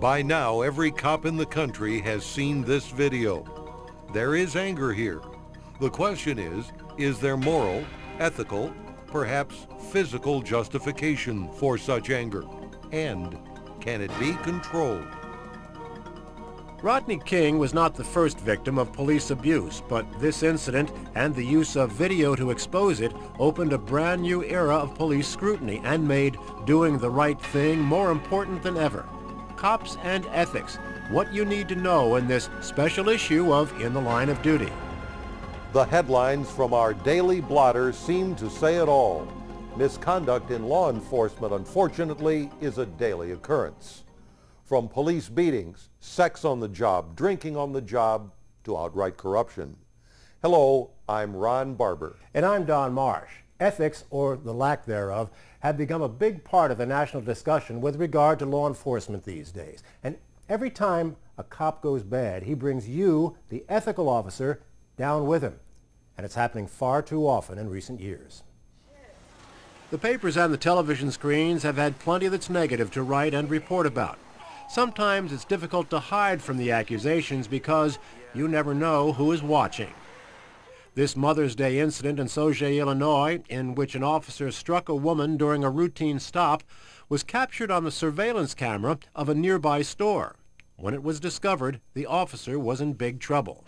By now, every cop in the country has seen this video. There is anger here. The question is there moral, ethical, perhaps physical justification for such anger? And can it be controlled? Rodney King was not the first victim of police abuse, but this incident and the use of video to expose it opened a brand new era of police scrutiny and made doing the right thing more important than ever. Cops and ethics, what you need to know in this special issue of In the Line of Duty. The headlines from our daily blotter seem to say it all. Misconduct in law enforcement, unfortunately, is a daily occurrence. From police beatings, sex on the job, drinking on the job, to outright corruption. Hello, I'm Ron Barber. And I'm Don Marsh. Ethics, or the lack thereof, have become a big part of the national discussion with regard to law enforcement these days. And every time a cop goes bad, he brings you, the ethical officer, down with him. And it's happening far too often in recent years. The papers and the television screens have had plenty that's negative to write and report about. Sometimes it's difficult to hide from the accusations because you never know who is watching. This Mother's Day incident in Sauget, Illinois, in which an officer struck a woman during a routine stop, was captured on the surveillance camera of a nearby store. When it was discovered, the officer was in big trouble.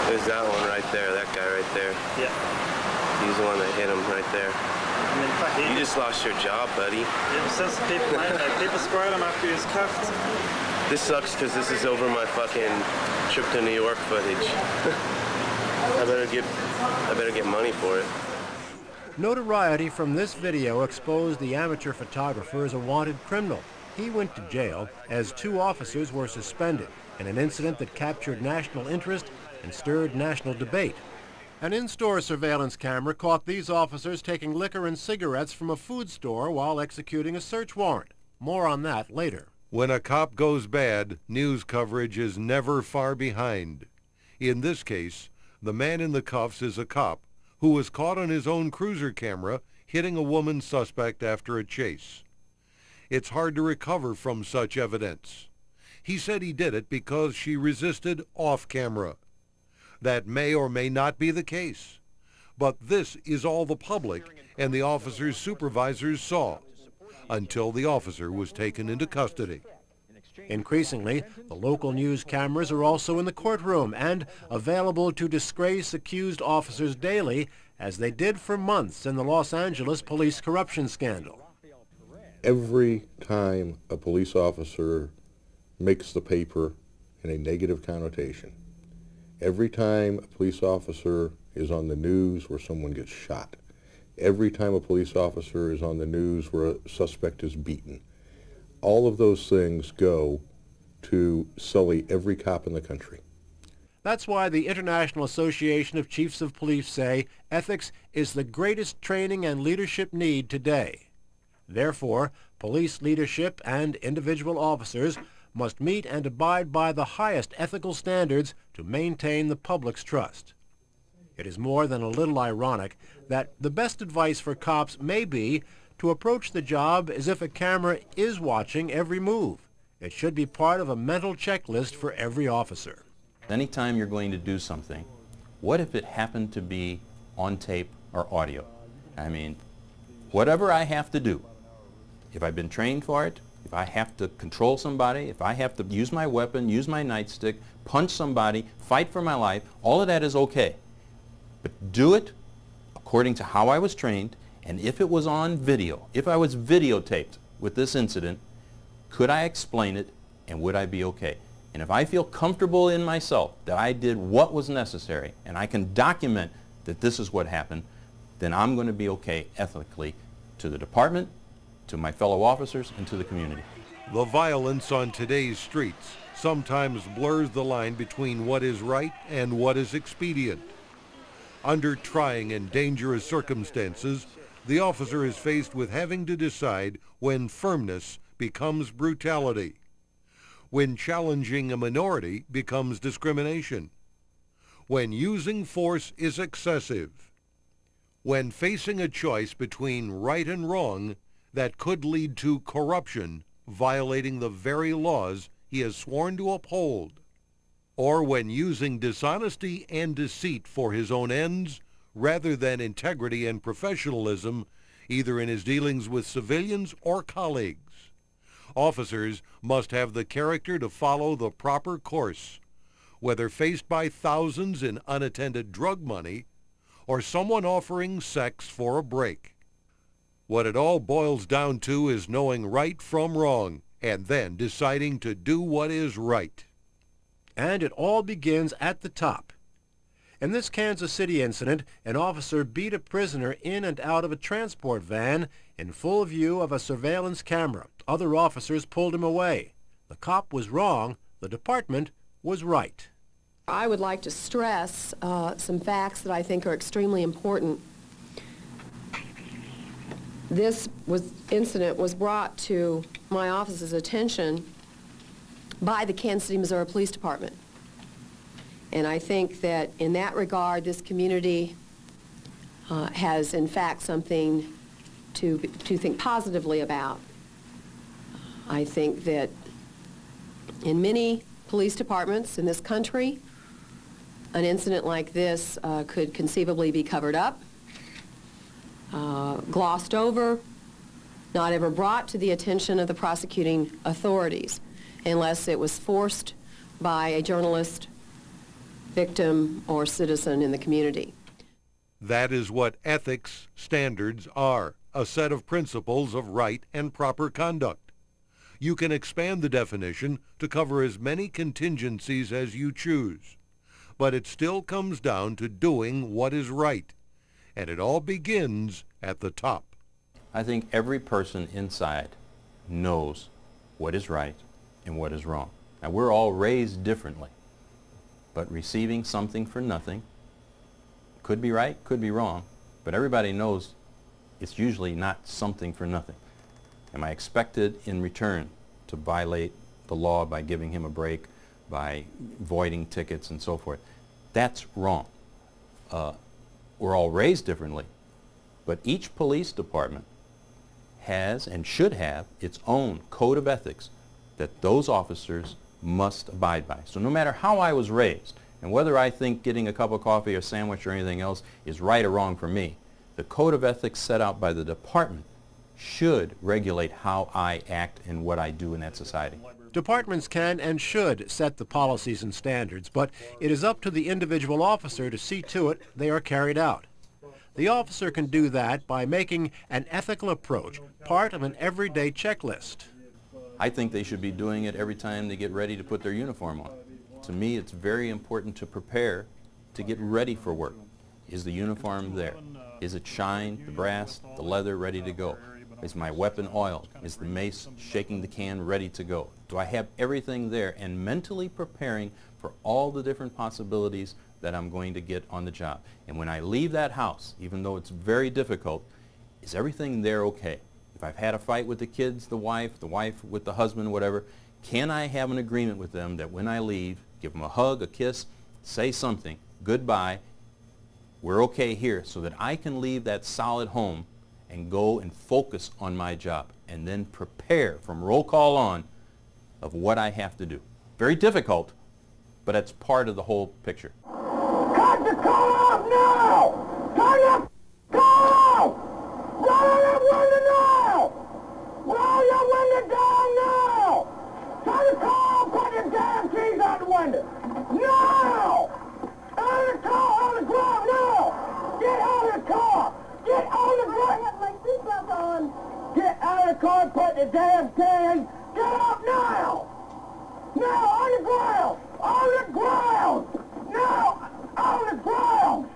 There's that one right there, that guy right there. Yeah. He's the one that hit him right there. You just lost your job, buddy. Yeah, since people squared him after he was cuffed. This sucks because this is over my fucking trip to New York footage. I better get money for it. Notoriety from this video exposed the amateur photographer as a wanted criminal. He went to jail as 2 officers were suspended in an incident that captured national interest and stirred national debate. An in-store surveillance camera caught these officers taking liquor and cigarettes from a food store while executing a search warrant. More on that later. When a cop goes bad, news coverage is never far behind. In this case, the man in the cuffs is a cop who was caught on his own cruiser camera hitting a woman suspect after a chase. It's hard to recover from such evidence. He said he did it because she resisted off camera. That may or may not be the case. But this is all the public and the officer's supervisors saw until the officer was taken into custody. Increasingly, the local news cameras are also in the courtroom and available to disgrace accused officers daily, as they did for months in the Los Angeles police corruption scandal. Every time a police officer makes the paper in a negative connotation, every time a police officer is on the news where someone gets shot, every time a police officer is on the news where a suspect is beaten, all of those things go to sully every cop in the country. That's why the International Association of Chiefs of Police say ethics is the greatest training and leadership need today. Therefore, police leadership and individual officers must meet and abide by the highest ethical standards to maintain the public's trust. It is more than a little ironic that the best advice for cops may be to approach the job as if a camera is watching every move. It should be part of a mental checklist for every officer. Anytime you're going to do something, what if it happened to be on tape or audio? I mean, whatever I have to do, if I've been trained for it, if I have to control somebody, if I have to use my weapon, use my nightstick, punch somebody, fight for my life, all of that is okay. But do it according to how I was trained, and if it was on video, if I was videotaped with this incident, could I explain it and would I be okay? And if I feel comfortable in myself that I did what was necessary and I can document that this is what happened, then I'm going to be okay ethically to the department, to my fellow officers, and to the community. The violence on today's streets sometimes blurs the line between what is right and what is expedient. Under trying and dangerous circumstances, the officer is faced with having to decide when firmness becomes brutality, when challenging a minority becomes discrimination, when using force is excessive, when facing a choice between right and wrong that could lead to corruption violating the very laws he has sworn to uphold, or when using dishonesty and deceit for his own ends rather than integrity and professionalism, either in his dealings with civilians or colleagues. Officers must have the character to follow the proper course, whether faced by thousands in unattended drug money or someone offering sex for a break. What it all boils down to is knowing right from wrong and then deciding to do what is right. And it all begins at the top. In this Kansas City incident, an officer beat a prisoner in and out of a transport van in full view of a surveillance camera. Other officers pulled him away. The cop was wrong. The department was right. I would like to stress some facts that I think are extremely important. This incident was brought to my office's attention by the Kansas City, Missouri Police Department. And I think that in that regard, this community has in fact something to think positively about. I think that in many police departments in this country, an incident like this could conceivably be covered up, glossed over, not ever brought to the attention of the prosecuting authorities unless it was forced by a journalist, victim, or citizen in the community. That is what ethics standards are, a set of principles of right and proper conduct. You can expand the definition to cover as many contingencies as you choose, but it still comes down to doing what is right, and it all begins at the top. I think every person inside knows what is right and what is wrong. Now, we're all raised differently, but receiving something for nothing could be right, could be wrong, but everybody knows it's usually not something for nothing. Am I expected in return to violate the law by giving him a break, by voiding tickets and so forth? That's wrong. We're all raised differently, but each police department has and should have its own code of ethics that those officers must abide by. So no matter how I was raised, and whether I think getting a cup of coffee or sandwich or anything else is right or wrong for me, the code of ethics set out by the department should regulate how I act and what I do in that society. Departments can and should set the policies and standards, but it is up to the individual officer to see to it they are carried out. The officer can do that by making an ethical approach part of an everyday checklist. I think they should be doing it every time they get ready to put their uniform on. To me, it's very important to prepare to get ready for work. Is the uniform there? Is it shined, the brass, the leather ready to go? Is my weapon oiled? Is the mace shaking the can ready to go? Do I have everything there and mentally preparing for all the different possibilities that I'm going to get on the job? And when I leave that house, even though it's very difficult, is everything there okay? If I've had a fight with the kids, the wife with the husband, whatever, can I have an agreement with them that when I leave, give them a hug, a kiss, say something, goodbye, we're okay here, so that I can leave that solid home and go and focus on my job and then prepare from roll call on of what I have to do. Very difficult, but it's part of the whole picture. Cut the call off now! Turn the call! Roll that window now! Roll your window down now! Turn the call! Put the damn keys out the window! Now! Out of the car! On the ground now! Get out of the car! Get on the ground! I have my seatbelt on! Get out of the car! Put the damn keys! Get up now! Now! On the ground! On the ground! Now! On the ground!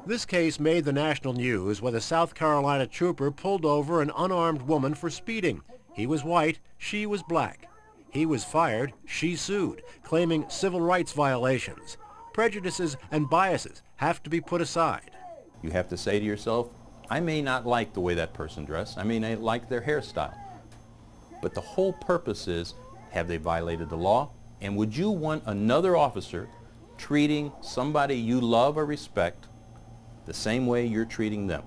This case made the national news when a South Carolina trooper pulled over an unarmed woman for speeding. He was white, she was black. He was fired, she sued, claiming civil rights violations. Prejudices and biases have to be put aside. You have to say to yourself, I may not like the way that person dressed, I may not like their hairstyle, but the whole purpose is, have they violated the law? And would you want another officer treating somebody you love or respect the same way you're treating them?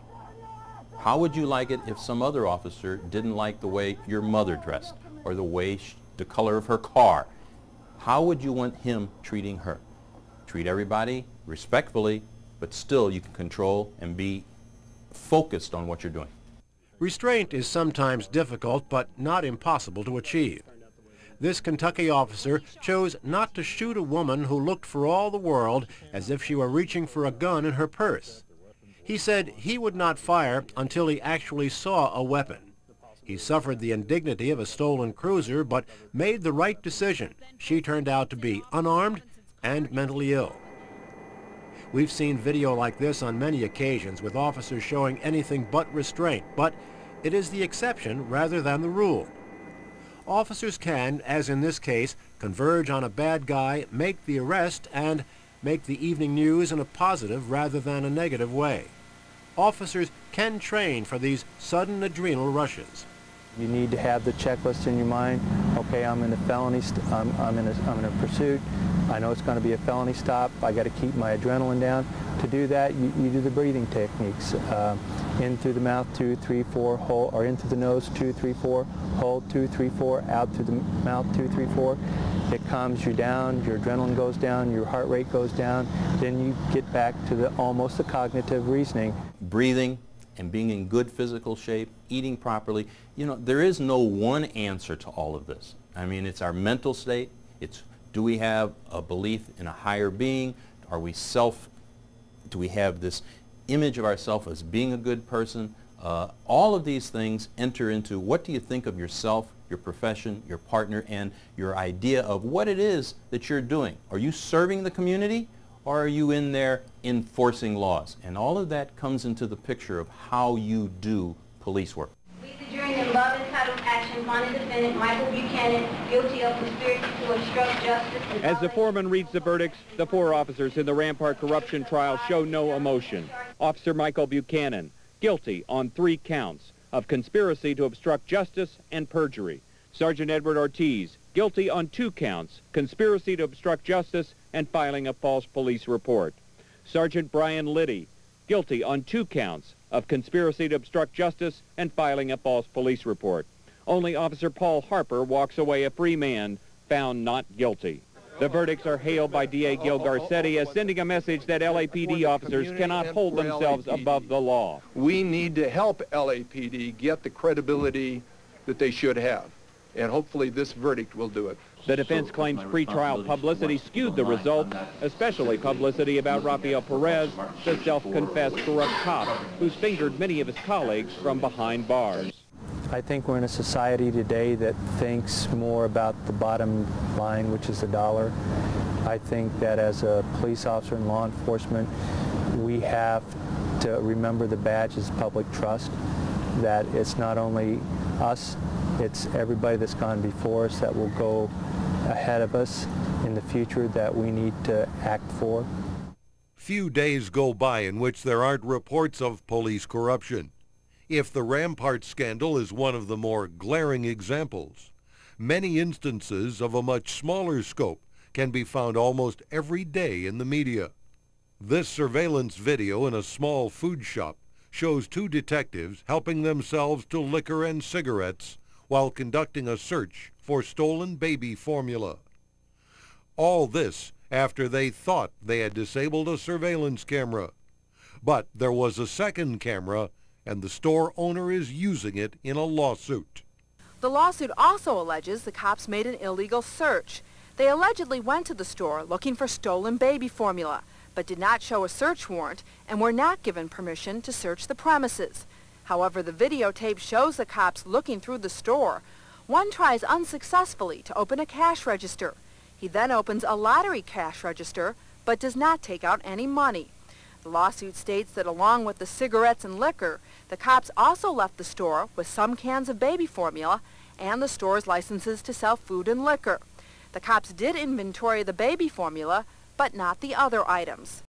How would you like it if some other officer didn't like the way your mother dressed, or the color of her car. How would you want him treating her? Treat everybody respectfully, but still you can control and be focused on what you're doing. Restraint is sometimes difficult, but not impossible to achieve. This Kentucky officer chose not to shoot a woman who looked for all the world as if she were reaching for a gun in her purse. He said he would not fire until he actually saw a weapon. He suffered the indignity of a stolen cruiser, but made the right decision. She turned out to be unarmed and mentally ill. We've seen video like this on many occasions with officers showing anything but restraint, but it is the exception rather than the rule. Officers can, as in this case, converge on a bad guy, make the arrest, and make the evening news in a positive rather than a negative way. Officers can train for these sudden adrenal rushes. You need to have the checklist in your mind. Okay, I'm in a felony, I'm in a pursuit. I know it's going to be a felony stop. I got to keep my adrenaline down. To do that, you do the breathing techniques. In through the mouth, 2, 3, 4, hold, or in through the nose, 2, 3, 4, hold, 2, 3, 4, out through the mouth, 2, 3, 4. It calms you down, your adrenaline goes down, your heart rate goes down. Then you get back to almost the cognitive reasoning. Breathing and being in good physical shape, eating properly. You know, there is no one answer to all of this. I mean, it's our mental state. It's, do we have a belief in a higher being? Do we have this image of ourselves as being a good person? All of these things enter into what do you think of yourself, your profession, your partner, and your idea of what it is that you're doing. Are you serving the community, or are you in there enforcing laws? And all of that comes into the picture of how you do police work. We, the jury, in above entitled action, find the defendant, Michael Buchanan, guilty of conspiracy to obstruct justice. As the foreman reads the verdicts, the 4 officers in the Rampart corruption trial show no emotion. Officer Michael Buchanan, guilty on 3 counts of conspiracy to obstruct justice and perjury. Sergeant Edward Ortiz, guilty on 2 counts, conspiracy to obstruct justice and filing a false police report. Sergeant Brian Liddy, guilty on 2 counts of conspiracy to obstruct justice and filing a false police report. Only Officer Paul Harper walks away a free man, found not guilty. The verdicts are hailed by DA Gil Garcetti as sending a message that LAPD officers cannot hold themselves above the law. We need to help LAPD get the credibility that they should have, and hopefully this verdict will do it. The defense claims pretrial publicity skewed the results, especially publicity about Rafael Perez, the self-confessed corrupt cop who's fingered many of his colleagues from behind bars. I think we're in a society today that thinks more about the bottom line, which is the dollar. I think that as a police officer in law enforcement, we have to remember the badge is public trust, that it's not only us, it's everybody that's gone before us that will go ahead of us in the future that we need to act for. Few days go by in which there aren't reports of police corruption. If the Rampart scandal is one of the more glaring examples, many instances of a much smaller scope can be found almost every day in the media. This surveillance video in a small food shop shows 2 detectives helping themselves to liquor and cigarettes while conducting a search for stolen baby formula. All this after they thought they had disabled a surveillance camera. But there was a second camera, and the store owner is using it in a lawsuit. The lawsuit also alleges the cops made an illegal search. They allegedly went to the store looking for stolen baby formula, but did not show a search warrant and were not given permission to search the premises. However, the videotape shows the cops looking through the store. One tries unsuccessfully to open a cash register. He then opens a lottery cash register, but does not take out any money. The lawsuit states that along with the cigarettes and liquor, the cops also left the store with some cans of baby formula and the store's licenses to sell food and liquor. The cops did inventory the baby formula, but not the other items.